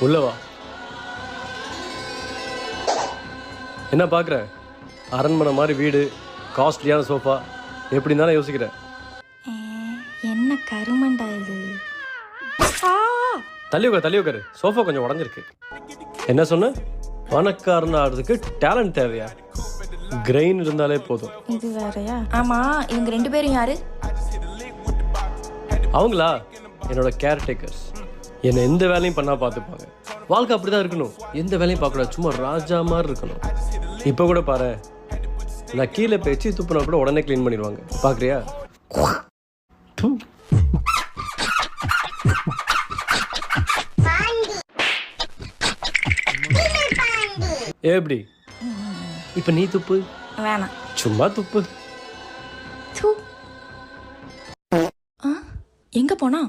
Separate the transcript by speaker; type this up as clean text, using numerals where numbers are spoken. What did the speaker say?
Speaker 1: உள்ளவா. என்ன பார்க்குற? அரண்மனை மாதிரி வீடு, காஸ்ட்லியான சோஃபா, எப்படி தானே யோசிக்கிறேன்.
Speaker 2: என்ன கருமண்டா இது?
Speaker 1: தள்ளி உட்காரு. சோஃபா கொஞ்சம் உடஞ்சிருக்கு. என்ன சொன்ன? பணக்காரன் ஆடுறதுக்கு டேலண்ட் தேவையா? கிரெயின் இருந்தாலே போதும்.
Speaker 2: இது வேறயா? ஆமா, இவங்க 2 பேரும் யாரு?
Speaker 1: அவங்களா என்னோட கேர்டேக்கர்ஸ். என்னை எந்த வேலையும் பண்ணா பார்த்துப்பாங்க. வாழ்க்கை அப்படிதான் இருக்கணும். எந்த வேலையும் பார்க்கக்கூடாது, சும்மா ராஜா மாதிரி இருக்கணும். இப்போ கூட பாரு, நான் கீழே பேச்சு துப்புனா கூட உடனே க்ளீன் பண்ணிடுவாங்க. பார்க்குறியா? எப்படி? இப்ப நீ துப்பு.
Speaker 2: வேணாம்,
Speaker 1: சும்மா துப்பு.
Speaker 2: எங்க போனா?